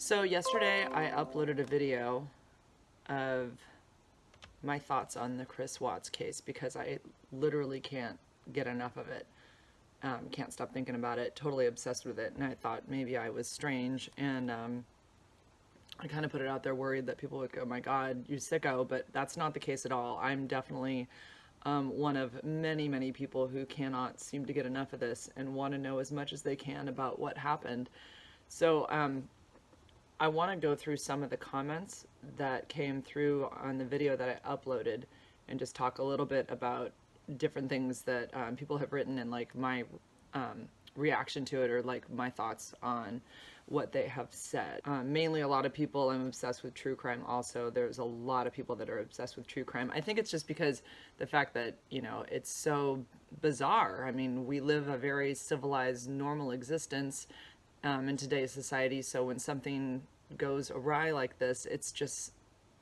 So yesterday I uploaded a video of my thoughts on the Chris Watts case because I literally can't get enough of it. Can't stop thinking about it, totally obsessed with it, and I thought maybe I was strange, and I kind of put it out there worried that people would go, "Oh my God, you sicko," but that's not the case at all. I'm definitely one of many, many people who cannot seem to get enough of this and want to know as much as they can about what happened. So I want to go through some of the comments that came through on the video that I uploaded and just talk a little bit about different things that people have written and like my reaction to it, or like my thoughts on what they have said. Mainly a lot of people, I'm obsessed with true crime also. There's a lot of people that are obsessed with true crime. I think it's just because the fact that, you know, it's so bizarre. I mean, we live a very civilized, normal existence in today's society. So when something goes awry like this, it's just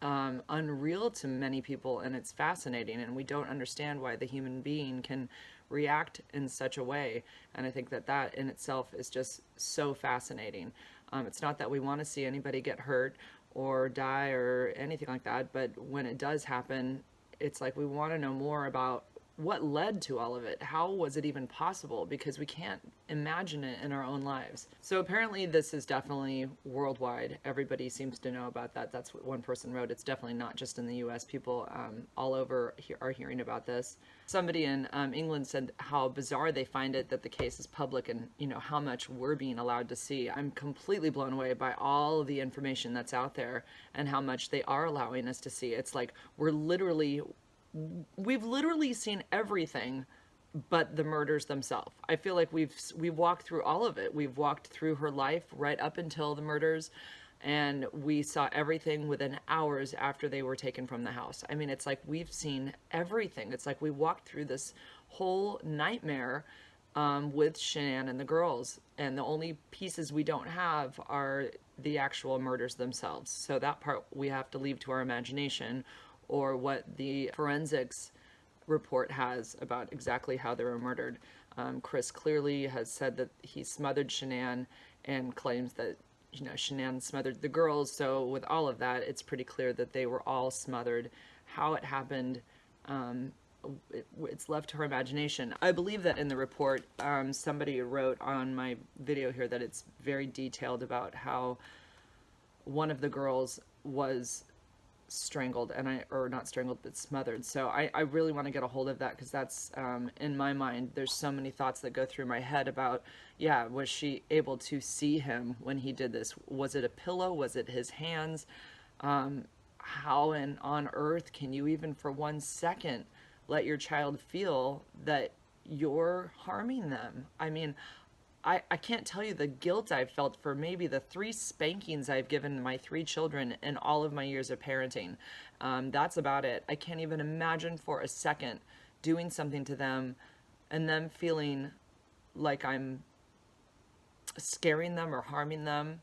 unreal to many people, and it's fascinating, and we don't understand why the human being can react in such a way. And I think that that in itself is just so fascinating. It's not that we want to see anybody get hurt or die or anything like that, but when it does happen, it's like we want to know more about what led to all of it. How was it even possible? Because we can't imagine it in our own lives. So apparently this is definitely worldwide. Everybody seems to know about that. That's what one person wrote. It's definitely not just in the US. People all over are hearing about this. Somebody in England said how bizarre they find it that the case is public, and you know how much we're being allowed to see. I'm completely blown away by all of the information that's out there and how much they are allowing us to see. It's like we've literally seen everything but the murders themselves. I feel like we've walked through all of it. We've walked through her life right up until the murders, and we saw everything within hours after they were taken from the house. I mean, it's like we've seen everything. It's like we walked through this whole nightmare with Shanann and the girls, and the only pieces we don't have are the actual murders themselves. So that part we have to leave to our imagination, or what the forensics report has about exactly how they were murdered. Chris clearly has said that he smothered Shanann and claims that, you know, Shanann smothered the girls. So with all of that, it's pretty clear that they were all smothered. How it happened, it's left to her imagination. I believe that in the report, somebody wrote on my video here that it's very detailed about how one of the girls was strangled, or not strangled, but smothered. So I really want to get a hold of that, because that's in my mind, there's so many thoughts that go through my head about, yeah, was she able to see him when he did this? Was it a pillow? Was it his hands? How on earth can you even for 1 second let your child feel that you're harming them? I mean, I can't tell you the guilt I've felt for maybe the 3 spankings I've given my 3 children in all of my years of parenting. That's about it. I can't even imagine for a second doing something to them and them feeling like I'm scaring them or harming them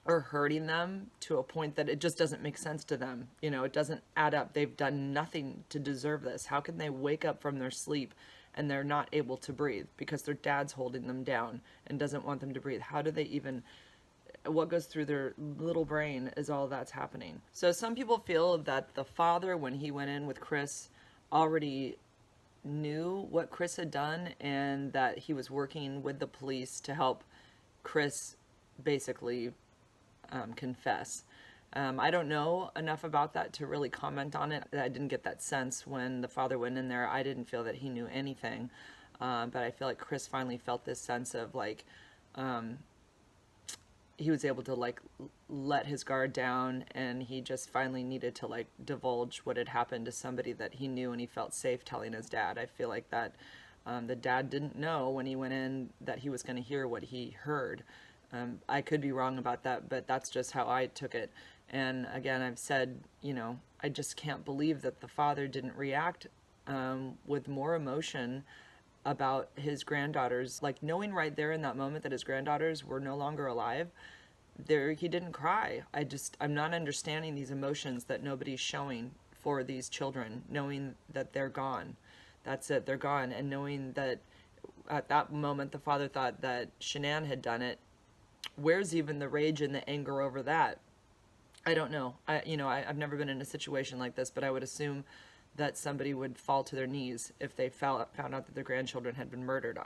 or hurting them to a point that it just doesn't make sense to them. You know, it doesn't add up. They've done nothing to deserve this. How can they wake up from their sleep and they're not able to breathe because their dad's holding them down and doesn't want them to breathe? How do they even, what goes through their little brain is all that's happening. So some people feel that the father, when he went in with Chris, already knew what Chris had done, and that he was working with the police to help Chris basically confess. I don't know enough about that to really comment on it. I didn't get that sense when the father went in there. I didn't feel that he knew anything. But I feel like Chris finally felt this sense of like, he was able to like let his guard down, and he just finally needed to like divulge what had happened to somebody that he knew, and he felt safe telling his dad. I feel like that the dad didn't know when he went in that he was going to hear what he heard. I could be wrong about that, but that's just how I took it. And again, I've said, you know, I just can't believe that the father didn't react with more emotion about his granddaughters, like knowing right there in that moment that his granddaughters were no longer alive. There, he didn't cry. I'm not understanding these emotions that nobody's showing for these children, knowing that they're gone. That's it, they're gone. And knowing that at that moment the father thought that Shanann had done it, Where's even the rage and the anger over that? I don't know. I've never been in a situation like this, but I would assume that somebody would fall to their knees if they found out that their grandchildren had been murdered.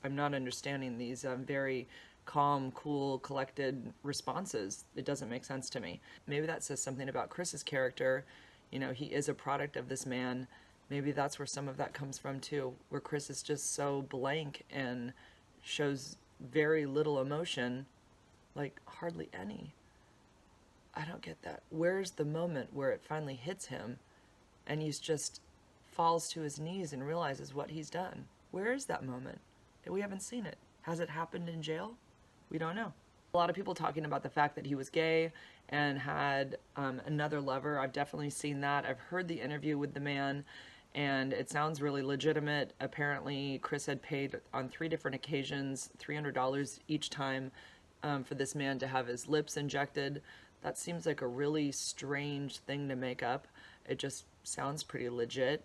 I'm not understanding these very calm, cool, collected responses. It doesn't make sense to me. Maybe that says something about Chris's character. He is a product of this man. Maybe that's where some of that comes from too, where Chris is just so blank and shows very little emotion, like hardly any. I don't get that. Where's the moment where it finally hits him and he's just falls to his knees and realizes what he's done? Where is that moment? We haven't seen it. Has it happened in jail? We don't know. A lot of people talking about the fact that he was gay and had another lover. I've definitely seen that. I've heard the interview with the man, and it sounds really legitimate. Apparently, Chris had paid on 3 different occasions $300 each time for this man to have his lips injected. That seems like a really strange thing to make up. It just sounds pretty legit.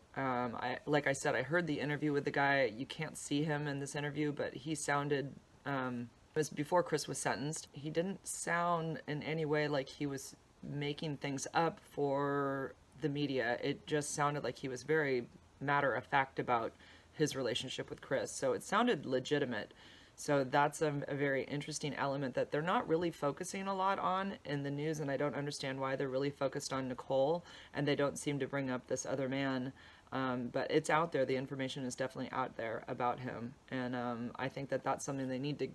Like I said, I heard the interview with the guy. You can't see him in this interview, but he sounded, it was before Chris was sentenced. He didn't sound in any way like he was making things up for the media. It just sounded like he was very matter of fact about his relationship with Chris. So it sounded legitimate. So that's a very interesting element that they're not really focusing a lot on in the news, and I don't understand why they're really focused on Nicole, and they don't seem to bring up this other man. But it's out there. The information is definitely out there about him, and I think that that's something they need to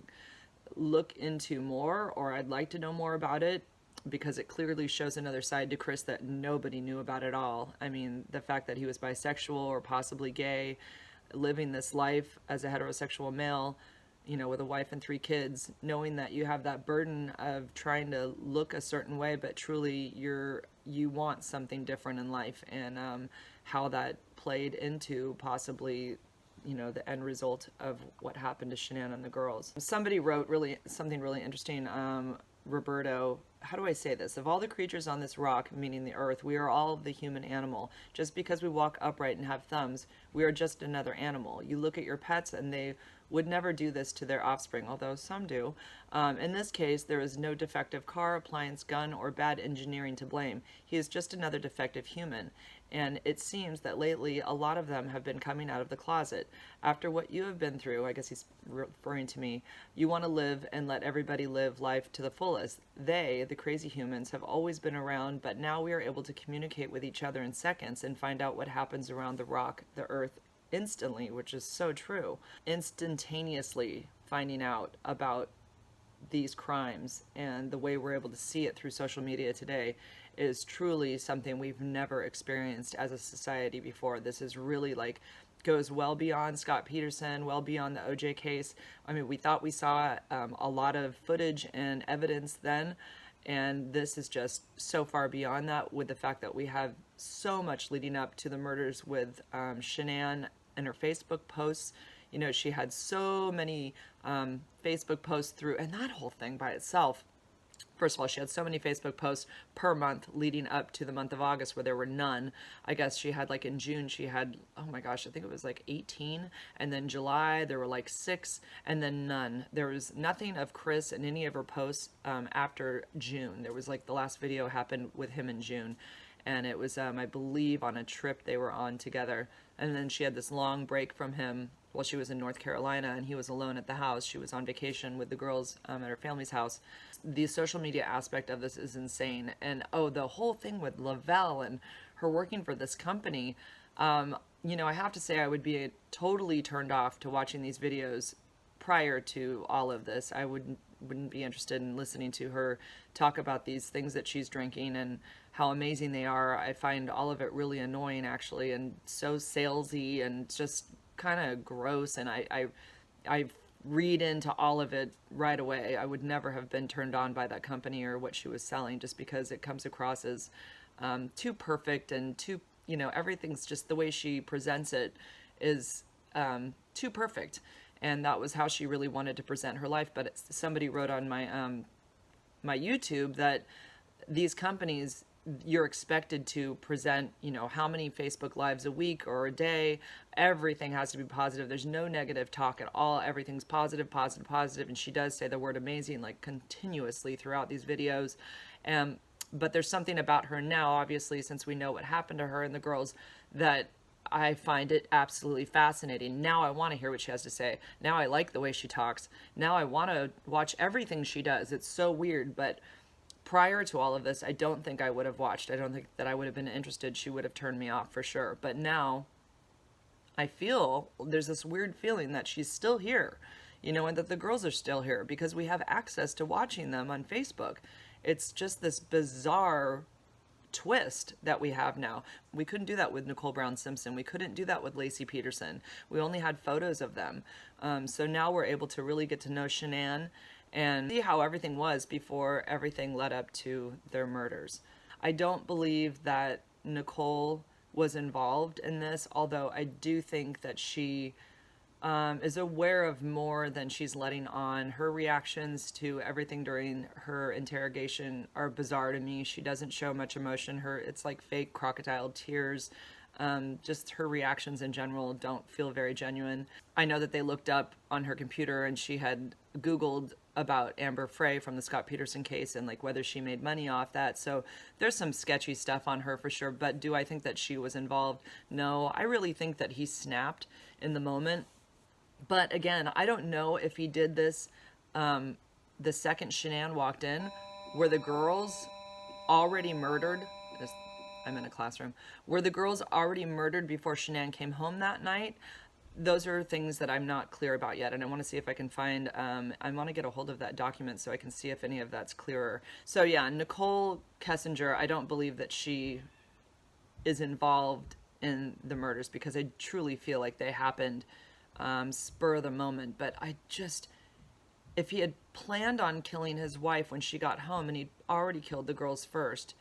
look into more, or I'd like to know more about it, because it clearly shows another side to Chris that nobody knew about at all. I mean, the fact that he was bisexual or possibly gay, living this life as a heterosexual male, with a wife and 3 kids, knowing that you have that burden of trying to look a certain way, but truly you want something different in life, and how that played into possibly, the end result of what happened to Shanann and the girls. Somebody wrote something really interesting. Roberto, how do I say this? Of all the creatures on this rock, meaning the earth, we are all the human animal. Just because we walk upright and have thumbs, we are just another animal. You look at your pets and they would never do this to their offspring, although some do. In this case, there is no defective car, appliance, gun, or bad engineering to blame. He is just another defective human. And it seems that lately a lot of them have been coming out of the closet. After what you have been through, I guess he's referring to me, you want to live and let everybody live life to the fullest. They, the crazy humans, have always been around, but now we are able to communicate with each other in seconds and find out what happens around the rock, the earth, instantly, which is so true. Instantaneously finding out about these crimes, and the way we're able to see it through social media today is truly something we've never experienced as a society before. This is really goes well beyond Scott Peterson, well beyond the OJ case. I mean, we thought we saw a lot of footage and evidence then, and this is just so far beyond that, with the fact that we have so much leading up to the murders with Shanann and her Facebook posts. She had so many Facebook posts through, and that whole thing by itself. First of all, she had so many Facebook posts per month leading up to the month of August where there were none. I guess she had in June, she had, oh my gosh, I think it was 18. And then July, there were 6, and then none. There was nothing of Chris in any of her posts after June. There was the last video happened with him in June. And it was, I believe, on a trip they were on together. And then she had this long break from him while she was in North Carolina, and he was alone at the house. She was on vacation with the girls at her family's house. The social media aspect of this is insane. And, the whole thing with Lavelle and her working for this company, I have to say I would be totally turned off to watching these videos prior to all of this. I wouldn't be interested in listening to her talk about these things that she's drinking and how amazing they are. I find all of it really annoying, actually, and so salesy and just kind of gross, and I read into all of it right away. I would never have been turned on by that company or what she was selling, just because it comes across as too perfect and too, everything's just the way she presents it is too perfect. And that was how she really wanted to present her life. But somebody wrote on my my YouTube that these companies you're expected to present, you know, how many Facebook Lives a week or a day. Everything has to be positive. There's no negative talk at all. Everything's positive, positive, positive. And she does say the word amazing like continuously throughout these videos. But there's something about her now, obviously, since we know what happened to her and the girls, that I find it absolutely fascinating. Now I want to hear what she has to say. Now I like the way she talks. Now I want to watch everything she does. It's so weird, but prior to all of this, I don't think I would have watched. I don't think that I would have been interested. She would have turned me off for sure. But now I feel there's this weird feeling that she's still here, you know, and that the girls are still here because we have access to watching them on Facebook. It's just this bizarre twist that we have now. We couldn't do that with Nicole Brown Simpson. We couldn't do that with Lacey Peterson. We only had photos of them. So now we're able to really get to know Shanann and see how everything was before everything led up to their murders. I don't believe that Nicole was involved in this, although I do think that she is aware of more than she's letting on. Her reactions to everything during her interrogation are bizarre to me. She doesn't show much emotion. It's like fake crocodile tears. Just her reactions in general don't feel very genuine. I know that they looked up on her computer and she had Googled about Amber Frey from the Scott Peterson case and like whether she made money off that. So there's some sketchy stuff on her for sure. But do I think that she was involved? No, I really think that he snapped in the moment. But again, I don't know if he did this the second Shanann walked in. Were the girls already murdered? I'm in a classroom. Were the girls already murdered before Shanann came home that night? Those are things that I'm not clear about yet, and I want to see if I can find, I want to get a hold of that document so I can see if any of that's clearer. So yeah, Nicole Kessinger, I don't believe that she is involved in the murders because I truly feel like they happened spur of the moment. But if he had planned on killing his wife when she got home and he'd already killed the girls first,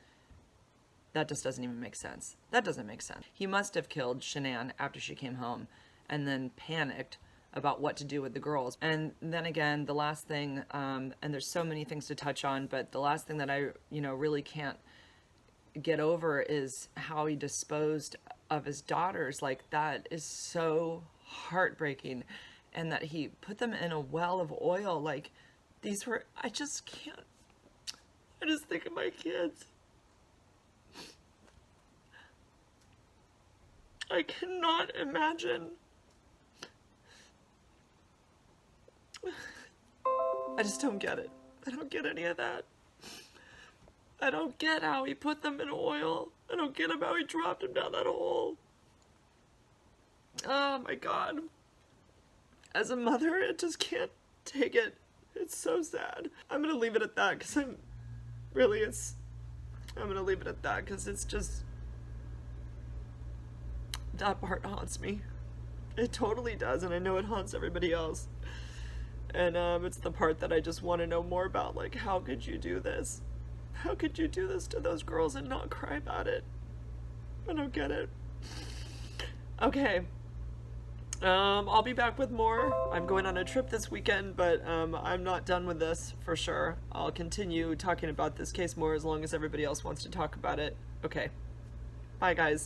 that just doesn't even make sense. That doesn't make sense. He must have killed Shanann after she came home and then panicked about what to do with the girls. And then again, the last thing, and there's so many things to touch on, but the last thing that I, really can't get over is how he disposed of his daughters. Like, that is so heartbreaking. And that he put them in a well of oil. Like, I just can't. I just think of my kids. I cannot imagine. I just don't get it. I don't get any of that. I don't get how he put them in oil. I don't get how he dropped them down that hole. Oh my God. As a mother, I just can't take it. It's so sad. I'm gonna leave it at that because I'm gonna leave it at that because it's just, that part haunts me. It totally does, and I know it haunts everybody else. And it's the part that I just want to know more about. Like, how could you do this? How could you do this to those girls and not cry about it? I don't get it. Okay. I'll be back with more. I'm going on a trip this weekend, but I'm not done with this for sure. I'll continue talking about this case more as long as everybody else wants to talk about it. Okay. Bye, guys.